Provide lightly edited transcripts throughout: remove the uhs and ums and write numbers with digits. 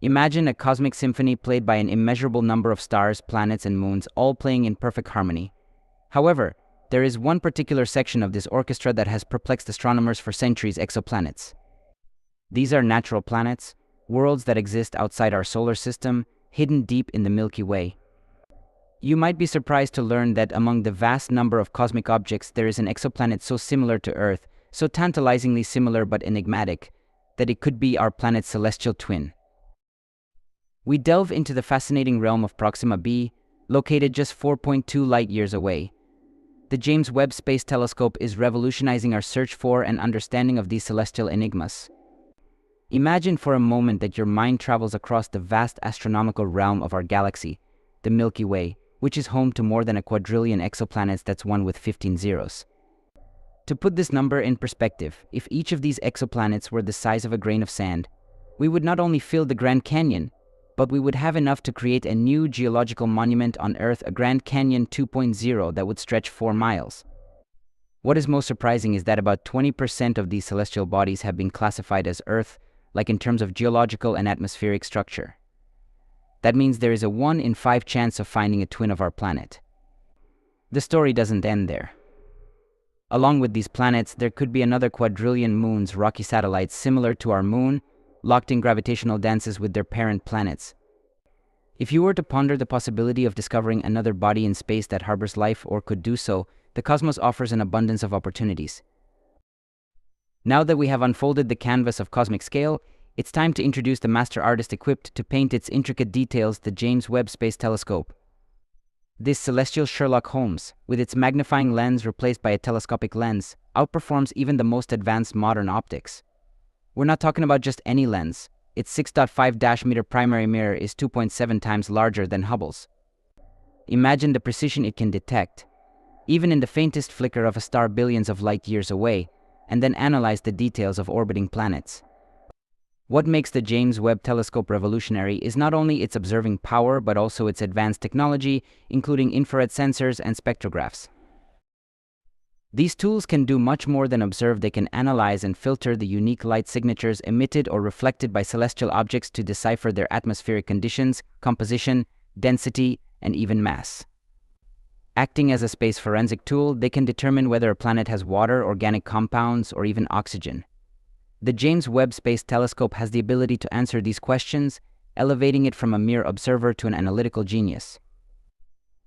Imagine a cosmic symphony played by an immeasurable number of stars, planets, and moons, all playing in perfect harmony. However, there is one particular section of this orchestra that has perplexed astronomers for centuries: exoplanets. These are natural planets, worlds that exist outside our solar system, hidden deep in the Milky Way. You might be surprised to learn that among the vast number of cosmic objects, there is an exoplanet so similar to Earth, so tantalizingly similar but enigmatic, that it could be our planet's celestial twin. We delve into the fascinating realm of Proxima b, located just 4.2 light-years away. The James Webb Space Telescope is revolutionizing our search for and understanding of these celestial enigmas. Imagine for a moment that your mind travels across the vast astronomical realm of our galaxy, the Milky Way, which is home to more than a quadrillion exoplanets. That's one with 15 zeros. To put this number in perspective, if each of these exoplanets were the size of a grain of sand, we would not only fill the Grand Canyon, but we would have enough to create a new geological monument on Earth, a Grand Canyon 2.0 that would stretch 4 miles. What is most surprising is that about 20% of these celestial bodies have been classified as Earth, like in terms of geological and atmospheric structure. That means there is a 1 in 5 chance of finding a twin of our planet. The story doesn't end there. Along with these planets, there could be another quadrillion moons, rocky satellites similar to our moon, locked in gravitational dances with their parent planets. If you were to ponder the possibility of discovering another body in space that harbors life or could do so, the cosmos offers an abundance of opportunities. Now that we have unfolded the canvas of cosmic scale, it's time to introduce the master artist equipped to paint its intricate details, the James Webb Space Telescope. This celestial Sherlock Holmes, with its magnifying lens replaced by a telescopic lens, outperforms even the most advanced modern optics. We're not talking about just any lens. Its 6.5-meter primary mirror is 2.7 times larger than Hubble's. Imagine the precision it can detect, even in the faintest flicker of a star billions of light-years away, and then analyze the details of orbiting planets. What makes the James Webb Telescope revolutionary is not only its observing power, but also its advanced technology, including infrared sensors and spectrographs. These tools can do much more than observe. They can analyze and filter the unique light signatures emitted or reflected by celestial objects to decipher their atmospheric conditions, composition, density, and even mass. Acting as a space forensic tool, they can determine whether a planet has water, organic compounds, or even oxygen. The James Webb Space Telescope has the ability to answer these questions, elevating it from a mere observer to an analytical genius.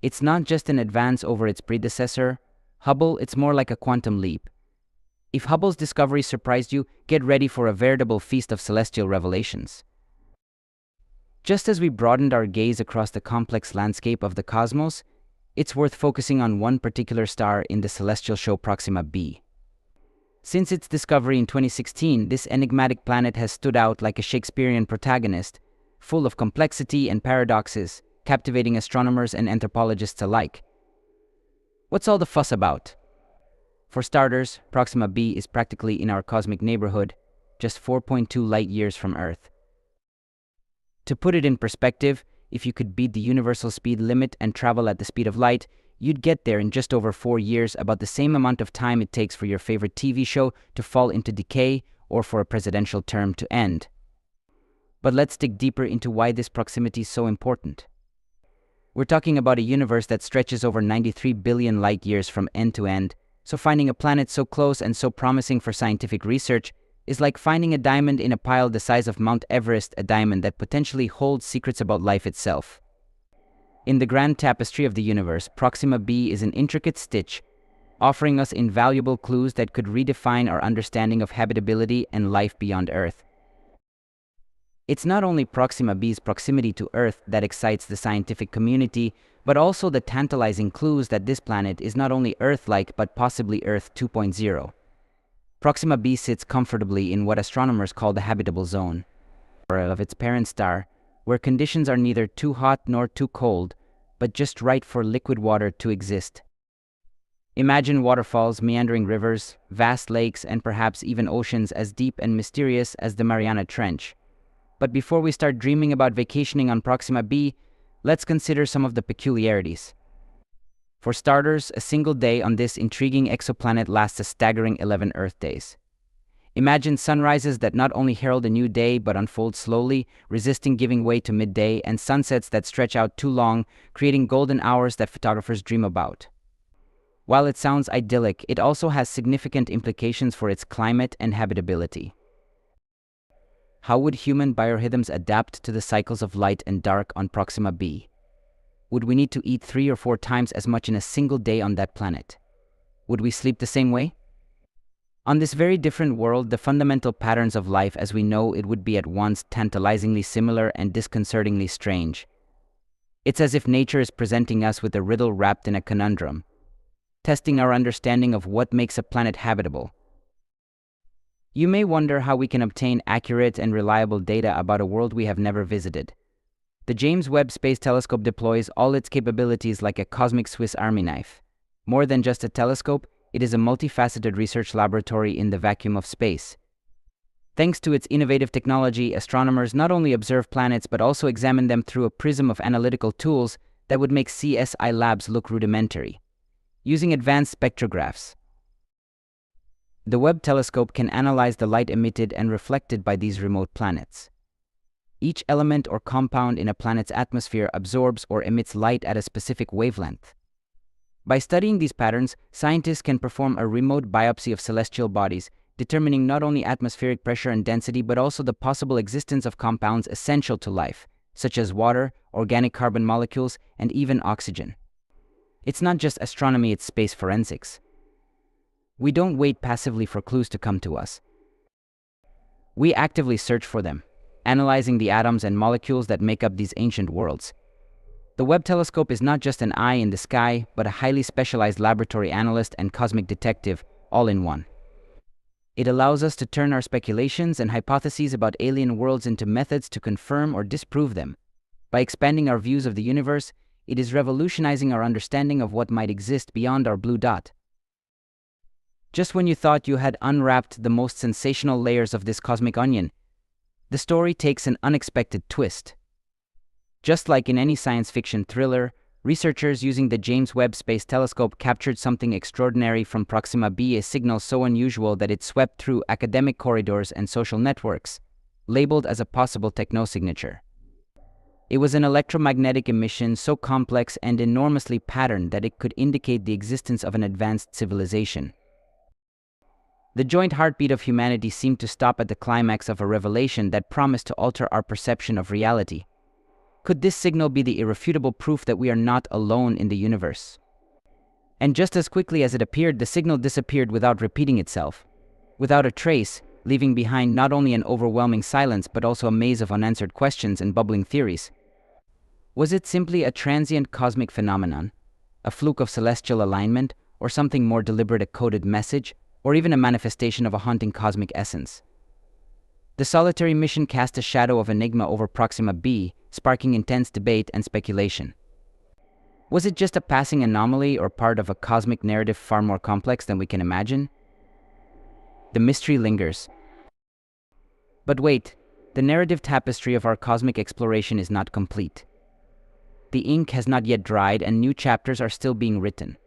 It's not just an advance over its predecessor, Hubble, it's more like a quantum leap. If Hubble's discovery surprised you, get ready for a veritable feast of celestial revelations. Just as we broadened our gaze across the complex landscape of the cosmos, it's worth focusing on one particular star in the celestial show, Proxima b. Since its discovery in 2016, this enigmatic planet has stood out like a Shakespearean protagonist, full of complexity and paradoxes, captivating astronomers and anthropologists alike. What's all the fuss about? For starters, Proxima b is practically in our cosmic neighborhood, just 4.2 light-years from Earth. To put it in perspective, if you could beat the universal speed limit and travel at the speed of light, you'd get there in just over 4 years, about the same amount of time it takes for your favorite TV show to fall into decay or for a presidential term to end. But let's dig deeper into why this proximity is so important. We're talking about a universe that stretches over 93 billion light-years from end to end, so finding a planet so close and so promising for scientific research is like finding a diamond in a pile the size of Mount Everest, a diamond that potentially holds secrets about life itself. In the grand tapestry of the universe, Proxima b is an intricate stitch, offering us invaluable clues that could redefine our understanding of habitability and life beyond Earth. It's not only Proxima b's proximity to Earth that excites the scientific community, but also the tantalizing clues that this planet is not only Earth-like but possibly Earth 2.0. Proxima b sits comfortably in what astronomers call the habitable zone of its parent star, where conditions are neither too hot nor too cold, but just right for liquid water to exist. Imagine waterfalls, meandering rivers, vast lakes, and perhaps even oceans as deep and mysterious as the Mariana Trench. But before we start dreaming about vacationing on Proxima b, let's consider some of the peculiarities. For starters, a single day on this intriguing exoplanet lasts a staggering 11 Earth days. Imagine sunrises that not only herald a new day but unfold slowly, resisting giving way to midday, and sunsets that stretch out too long, creating golden hours that photographers dream about. While it sounds idyllic, it also has significant implications for its climate and habitability. How would human biorhythms adapt to the cycles of light and dark on Proxima b? Would we need to eat 3 or 4 times as much in a single day on that planet? Would we sleep the same way? On this very different world, the fundamental patterns of life as we know it would be at once tantalizingly similar and disconcertingly strange. It's as if nature is presenting us with a riddle wrapped in a conundrum, testing our understanding of what makes a planet habitable. You may wonder how we can obtain accurate and reliable data about a world we have never visited. The James Webb Space Telescope deploys all its capabilities like a cosmic Swiss Army knife. More than just a telescope, it is a multifaceted research laboratory in the vacuum of space. Thanks to its innovative technology, astronomers not only observe planets but also examine them through a prism of analytical tools that would make CSI labs look rudimentary. Using advanced spectrographs, the Webb telescope can analyze the light emitted and reflected by these remote planets. Each element or compound in a planet's atmosphere absorbs or emits light at a specific wavelength. By studying these patterns, scientists can perform a remote biopsy of celestial bodies, determining not only atmospheric pressure and density but also the possible existence of compounds essential to life, such as water, organic carbon molecules, and even oxygen. It's not just astronomy, it's space forensics. We don't wait passively for clues to come to us. We actively search for them, analyzing the atoms and molecules that make up these ancient worlds. The Webb telescope is not just an eye in the sky, but a highly specialized laboratory analyst and cosmic detective, all in one. It allows us to turn our speculations and hypotheses about alien worlds into methods to confirm or disprove them. By expanding our views of the universe, it is revolutionizing our understanding of what might exist beyond our blue dot. Just when you thought you had unwrapped the most sensational layers of this cosmic onion, the story takes an unexpected twist. Just like in any science fiction thriller, researchers using the James Webb Space Telescope captured something extraordinary from Proxima b, a signal so unusual that it swept through academic corridors and social networks, labeled as a possible technosignature. It was an electromagnetic emission so complex and enormously patterned that it could indicate the existence of an advanced civilization. The joint heartbeat of humanity seemed to stop at the climax of a revelation that promised to alter our perception of reality. Could this signal be the irrefutable proof that we are not alone in the universe? And just as quickly as it appeared, the signal disappeared without repeating itself, without a trace, leaving behind not only an overwhelming silence but also a maze of unanswered questions and bubbling theories. Was it simply a transient cosmic phenomenon, a fluke of celestial alignment, or something more deliberate, a coded message, or even a manifestation of a haunting cosmic essence? The solitary mission cast a shadow of enigma over Proxima b, sparking intense debate and speculation. Was it just a passing anomaly or part of a cosmic narrative far more complex than we can imagine? The mystery lingers. But wait, the narrative tapestry of our cosmic exploration is not complete. The ink has not yet dried and new chapters are still being written.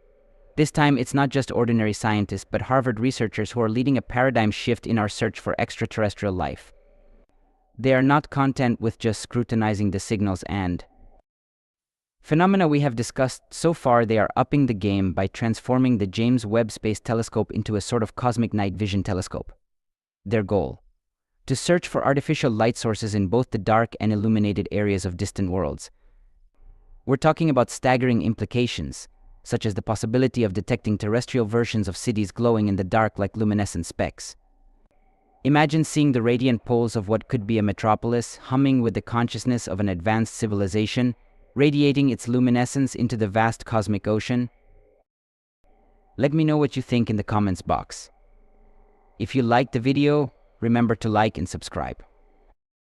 This time, it's not just ordinary scientists, but Harvard researchers who are leading a paradigm shift in our search for extraterrestrial life. They are not content with just scrutinizing the signals and phenomena we have discussed so far. They are upping the game by transforming the James Webb Space Telescope into a sort of cosmic night vision telescope. Their goal: to search for artificial light sources in both the dark and illuminated areas of distant worlds. We're talking about staggering implications, such as the possibility of detecting terrestrial versions of cities glowing in the dark like luminescent specks. Imagine seeing the radiant poles of what could be a metropolis humming with the consciousness of an advanced civilization, radiating its luminescence into the vast cosmic ocean. Let me know what you think in the comments box. If you liked the video, remember to like and subscribe.